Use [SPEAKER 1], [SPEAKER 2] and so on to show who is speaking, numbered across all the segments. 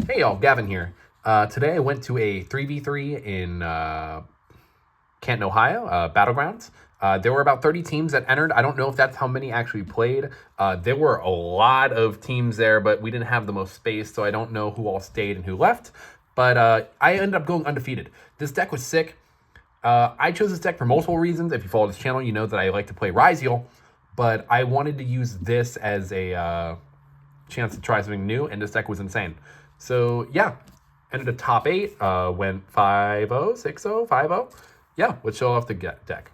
[SPEAKER 1] Hey y'all, Gavin here. Today I went to a 3v3 in Canton, Ohio, Battlegrounds. There were about 30 teams that entered. I don't know if that's how many actually played. There were a lot of teams there, but we didn't have the most space, so I don't know who all stayed and who left. But I ended up going undefeated. This deck was sick. I chose this deck for multiple reasons. If you follow this channel, you know that I like to play Bystial, but I wanted to use this as a chance to try something new, and this deck was insane. So yeah, ended a top 8, went 5-0, 6-0, 5-0. Yeah, let's show off the deck.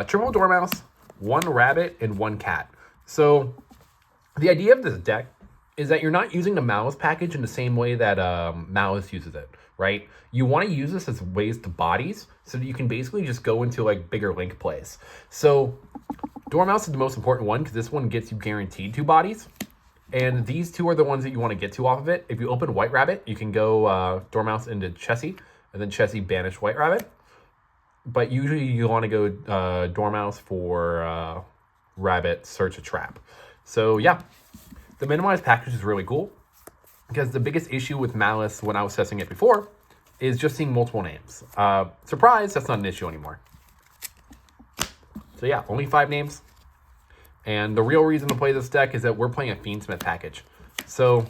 [SPEAKER 1] Triple Dormouse, 1 rabbit, and 1 cat. So the idea of this deck is that you're not using the Maliss package in the same way that Maliss uses it, right? You want to use this as ways to bodies so that you can basically just go into like bigger link plays. So Dormouse is the most important one because this one gets you guaranteed 2 bodies. And these 2 are the ones that you want to get to off of it. If you open White Rabbit, you can go Dormouse into Chessie, and then Chessie banish White Rabbit. But usually you want to go Dormouse for Rabbit, search a trap. So yeah, the minimized package is really cool because the biggest issue with Maliss when I was testing it before is just seeing multiple names. Surprise, that's not an issue anymore. So yeah, only 5 names. And the real reason to play this deck is that we're playing a Fiendsmith package. So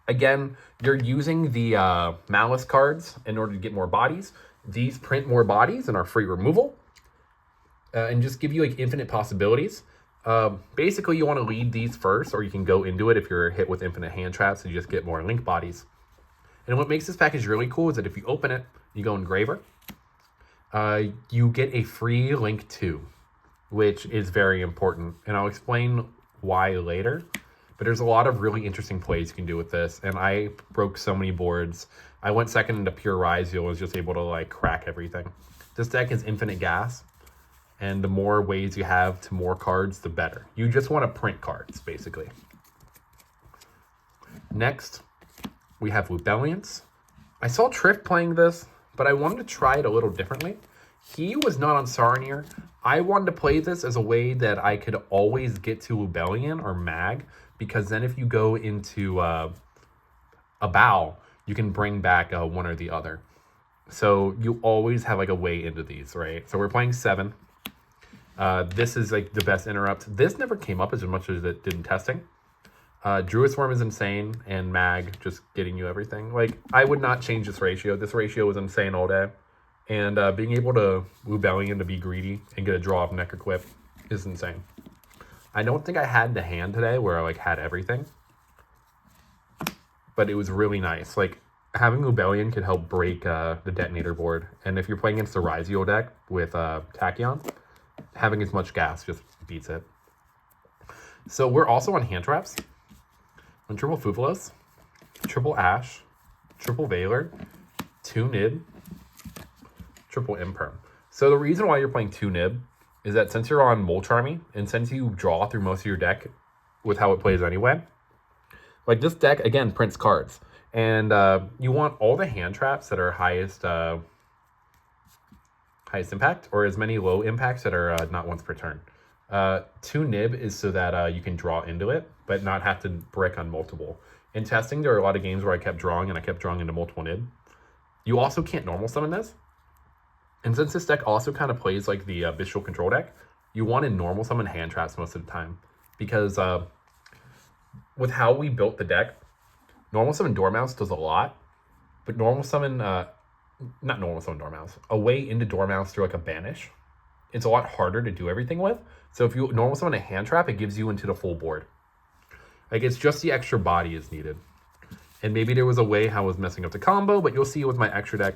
[SPEAKER 1] again, you're using the Maliss cards in order to get more bodies. These print more bodies and are free removal. And just give you like infinite possibilities. Basically, you want to lead these first, or you can go into it if you're hit with infinite hand traps, and you just get more link bodies. And what makes this package really cool is that if you open it, you go Engraver, you get a free link 2. Which is very important, and I'll explain why later. But there's a lot of really interesting plays you can do with this, and I broke so many boards. I went second into pure Ryzio and was just able to like crack everything. This deck is infinite gas, and the more ways you have to more cards, the better. You just want to print cards, basically. Next, we have Lubelliance. I saw Triff playing this, but I wanted to try it a little differently. He was not on Saronir. I wanted to play this as a way that I could always get to Lubellion or Mag, because then if you go into a bow, you can bring back one or the other. So you always have like a way into these, right? So we're playing 7. This is like the best interrupt. This never came up as much as it did in testing. Druid Swarm is insane, and Mag just getting you everything. Like, I would not change this ratio. This ratio was insane all day. And being able to Lubellion to be greedy and get a draw off Neck Equip is insane. I don't think I had the hand today where I like had everything. But it was really nice. Like, having Lubellion could help break the detonator board. And if you're playing against the Ryzio deck with Tachyon, having as much gas just beats it. So we're also on hand traps. On triple Fuvalos, triple Ash, triple Valor, 2 Nib, triple Imperm. So the reason why you're playing 2 Nib is that since you're on Molcharmy, and since you draw through most of your deck with how it plays anyway, like this deck, again, prints cards. And you want all the hand traps that are highest impact, or as many low impacts that are not once per turn. 2 Nib is so that you can draw into it, but not have to brick on multiple. In testing, there are a lot of games where I kept drawing, and I kept drawing into multiple Nib. You also can't normal summon this. And since this deck also kind of plays like the Bystial control deck, you want to normal summon hand traps most of the time. Because with how we built the deck, normal summon Dormouse does a lot, but normal summon, not normal summon Dormouse, a way into Dormouse through like a banish, it's a lot harder to do everything with. So if you normal summon a hand trap, it gives you into the full board. Like, it's just the extra body is needed. And maybe there was a way how I was messing up the combo, but you'll see with my extra deck,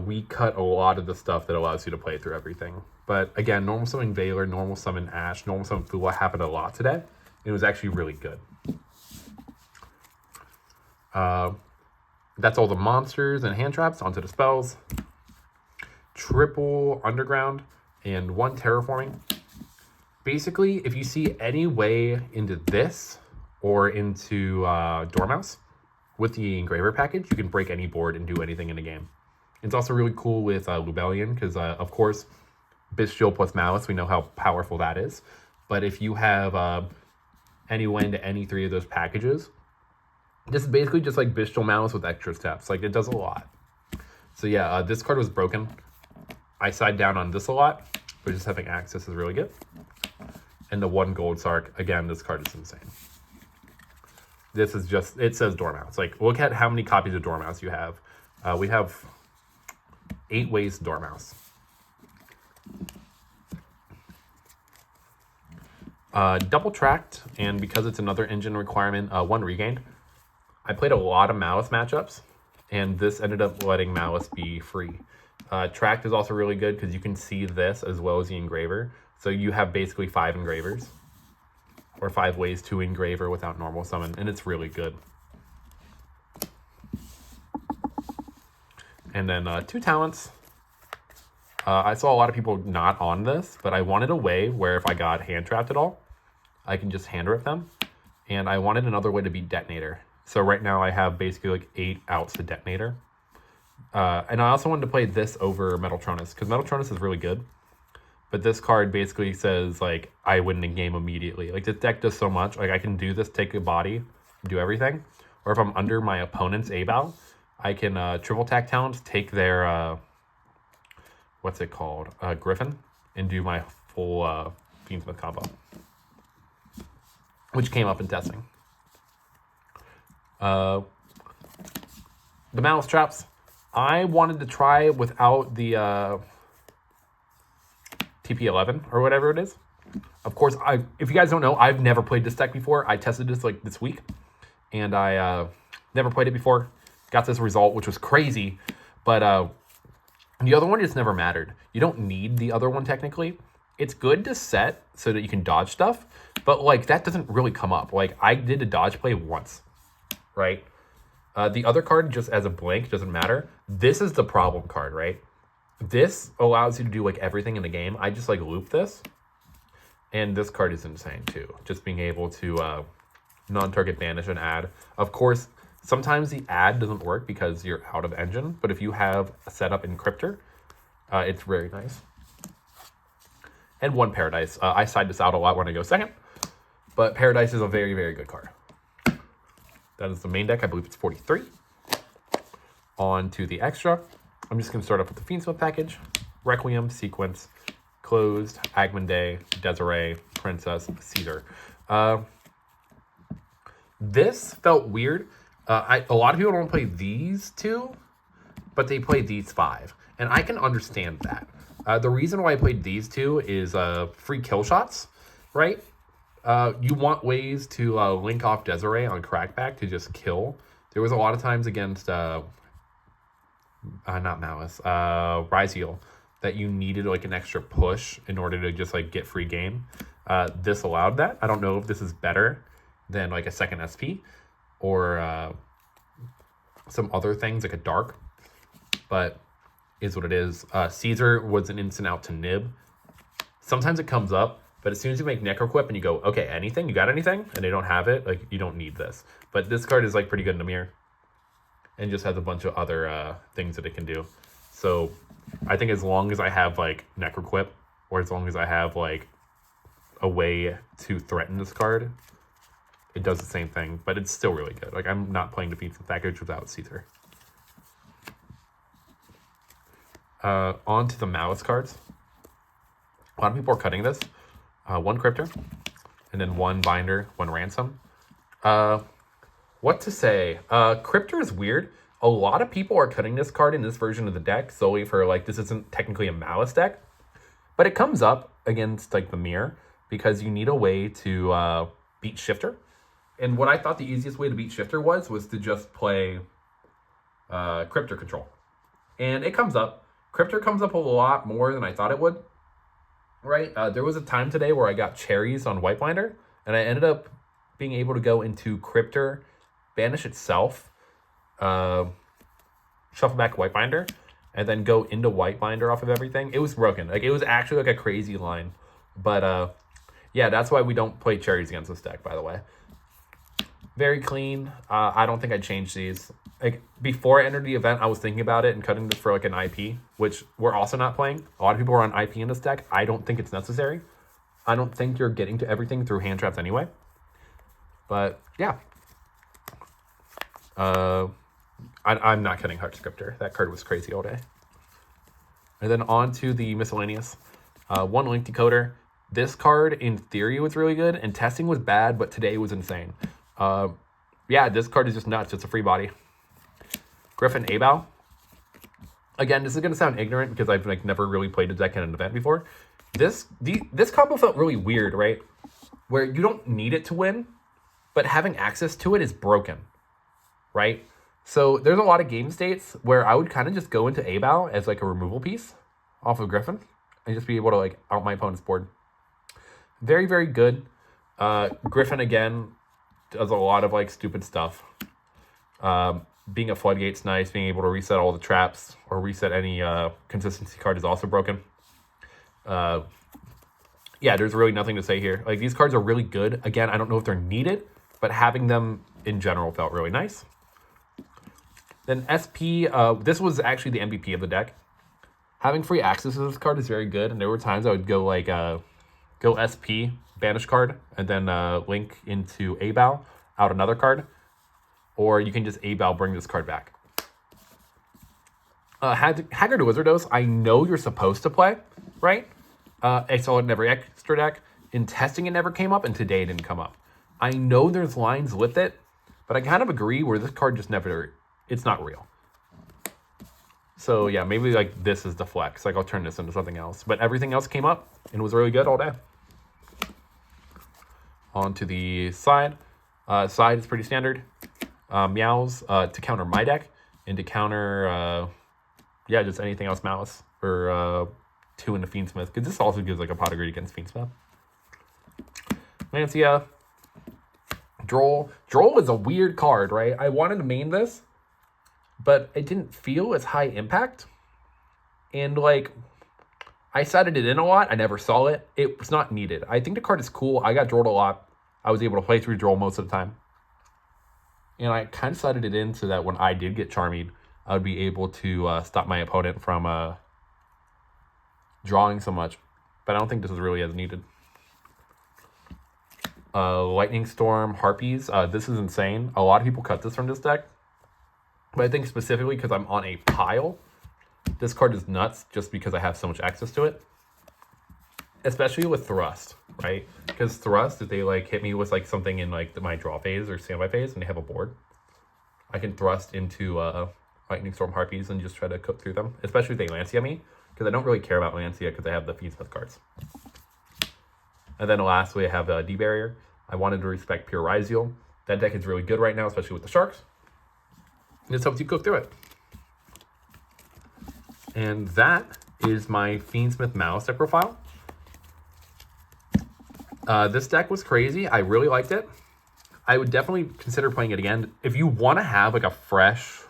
[SPEAKER 1] we cut a lot of the stuff that allows you to play through everything. But again, normal summon Valor, normal summon Ash, normal summon Fula happened a lot today. It was actually really good. That's all the monsters and hand traps. Onto the spells. Triple Underground and 1 Terraforming. Basically, if you see any way into this or into Dormouse with the Engraver package, you can break any board and do anything in the game. It's also really cool with Lubellion because, of course, Bystial plus Maliss, we know how powerful that is. But if you have any way into any 3 of those packages. This is basically just like Bystial Maliss with extra steps. Like, it does a lot. So yeah, this card was broken. I side down on this a lot, but just having access is really good. And the 1 gold Sark, again, this card is insane. This is just, it says Dormouse. Like, look at how many copies of Dormouse you have. We have 8 ways to Dormouse. Double tracked, and because it's another engine requirement, 1 regained. I played a lot of Maliss matchups, and this ended up letting Maliss be free. Tracked is also really good because you can see this as well as the engraver. So you have basically 5 engravers, or 5 ways to engraver without normal summon, and it's really good. And then 2 talents. I saw a lot of people not on this, but I wanted a way where if I got hand trapped at all, I can just hand rip them. And I wanted another way to beat Detonator. So right now I have basically like 8 outs to Detonator. And I also wanted to play this over Metaltronus, because Metaltronus is really good. But this card basically says, like, I win the game immediately. Like, this deck does so much. Like, I can do this, take a body, do everything. Or if I'm under my opponent's A-Bow, I can triple tack talents, take their, what's it called? Griffin, and do my full Fiendsmith combo. Which came up in testing. The Maliss traps, I wanted to try without the TP11 or whatever it is. Of course, if you guys don't know, I've never played this deck before. I tested this like this week, and I never played it before. Got this result, which was crazy, but the other one just never mattered. You don't need the other one technically. It's good to set so that you can dodge stuff, but like that doesn't really come up. Like, I did a dodge play once, right? The other card just as a blank doesn't matter. This is the problem card, right? This allows you to do like everything in the game. I just like loop this, and this card is insane too. Just being able to non-target banish and add. Of course, sometimes the add doesn't work because you're out of engine, but if you have a setup in Cryptor, it's very nice. And 1 Paradise. I side this out a lot when I go second, but Paradise is a very, very good card. That is the main deck. I believe it's 43. On to the extra. I'm just going to start off with the Fiendsmith package. Requiem, Sequence, Closed, Agmund, Desiree, Princess, Caesar. This felt weird. A lot of people don't play these 2, but they play these 5. And I can understand that. The reason why I played these 2 is free kill shots, right? You want ways to link off Desiree on Crackback to just kill. There was a lot of times against, not Maliss, Bystial, that you needed like an extra push in order to just like get free game. This allowed that. I don't know if this is better than like a second SP or some other things like a dark, but is what it is. Caesar was an instant out to Nib. Sometimes it comes up, but as soon as you make Necroquip and you go, okay, anything? You got anything? And they don't have it, like, you don't need this. But this card is, like, pretty good in the mirror. And just has a bunch of other things that it can do. So, I think as long as I have, like, Necroquip, or as long as I have, like, a way to threaten this card, it does the same thing. But it's still really good. Like, I'm not playing Defeats the package without Caesar. On to the Maliss cards. A lot of people are cutting this. 1 Cryptor, and then 1 Binder, 1 Ransom. What to say? Cryptor is weird. A lot of people are cutting this card in this version of the deck solely for, like, this isn't technically a Maliss deck, but it comes up against, like, the mirror because you need a way to beat Shifter. And what I thought the easiest way to beat Shifter was to just play Cryptor Control. And it comes up. Cryptor comes up a lot more than I thought it would. Right? There was a time today where I got cherries on White Binder, and I ended up being able to go into Cryptor, banish itself, shuffle back White Binder, and then go into White Binder off of everything. It was broken. Like, it was actually like a crazy line. But yeah, that's why we don't play cherries against this deck, by the way. Very clean. I don't think I'd change these. Like, before I entered the event, I was thinking about it and cutting this for like an IP, which we're also not playing. A lot of people are on IP in this deck. I don't think it's necessary. I don't think you're getting to everything through hand traps anyway. But yeah. I'm not kidding, Heart Scripter. That card was crazy all day. And then on to the miscellaneous. One Link Decoder. This card, in theory, was really good, and testing was bad, but today was insane. Yeah, this card is just nuts. It's a free body. Griffin Abao. Again, this is going to sound ignorant because I've like never really played a deck in an event before. This combo felt really weird, right? Where you don't need it to win, but having access to it is broken, right? So there's a lot of game states where I would kind of just go into Abao as like a removal piece off of Griffin and just be able to like out my opponent's board. Very, very good. Griffin, again, does a lot of like stupid stuff. Being a floodgate's nice. Being able to reset all the traps or reset any consistency card is also broken. Yeah, there's really nothing to say here. Like, these cards are really good. Again, I don't know if they're needed, but having them in general felt really nice. Then SP, this was actually the MVP of the deck. Having free access to this card is very good, and there were times I would go like go SP, banish card, and then link into Abao, out another card. Or you can just Abao, bring this card back. Haggard Wizardos, I know you're supposed to play, right? I saw it in every extra deck. In testing, it never came up, and today it didn't come up. I know there's lines with it, but I kind of agree where this card just never, it's not real. So yeah, maybe like this is the flex. Like, I'll turn this into something else. But everything else came up and was really good all day. On to the side. Side is pretty standard. Meows to counter my deck and to counter, yeah, just anything else Maliss or 2 into Fiendsmith, because this also gives like a pot of greed against Fiendsmith. Lancia. Droll. Droll is a weird card, right? I wanted to main this, but it didn't feel as high impact. And like, I cited it in a lot. I never saw it. It was not needed. I think the card is cool. I got Drolled a lot. I was able to play through Droll most of the time. And I kind of cited it in so that when I did get Charmied, I would be able to stop my opponent from drawing so much. But I don't think this is really as needed. Lightning Storm, Harpies. This is insane. A lot of people cut this from this deck. But I think specifically because I'm on a pile, this card is nuts just because I have so much access to it. Especially with Thrust, right? Because Thrust, if they like hit me with like something in like my draw phase or standby phase and they have a board, I can Thrust into Lightning Storm Harpies and just try to cook through them. Especially if they Lancia me, because I don't really care about Lancia because I have the Fiendsmith cards. And then lastly, I have D-Barrier. I wanted to respect Pure Ryziel. That deck is really good right now, especially with the Sharks. It just helps you cook through it. And that is my Fiendsmith Maliss deck profile. This deck was crazy. I really liked it. I would definitely consider playing it again. If you want to have like a fresh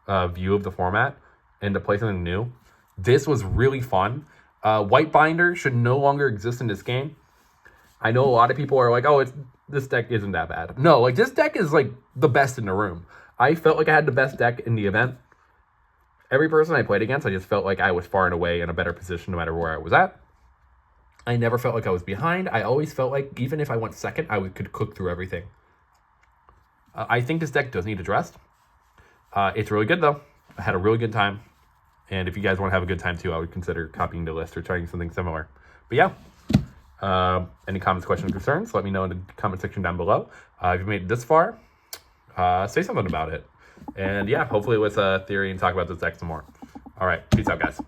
[SPEAKER 1] view of the format and to play something new, this was really fun. White Binder should no longer exist in this game. I know a lot of people are like, oh, this deck isn't that bad. No, like, this deck is like the best in the room. I felt like I had the best deck in the event. Every person I played against, I just felt like I was far and away in a better position no matter where I was at. I never felt like I was behind. I always felt like even if I went second, I could cook through everything. I think this deck does need addressed. It's really good, though. I had a really good time. And if you guys want to have a good time, too, I would consider copying the list or trying something similar. But yeah, any comments, questions, concerns, let me know in the comment section down below. If you made it this far, say something about it. And yeah, hopefully let's theory and talk about this deck some more. All right, peace out, guys.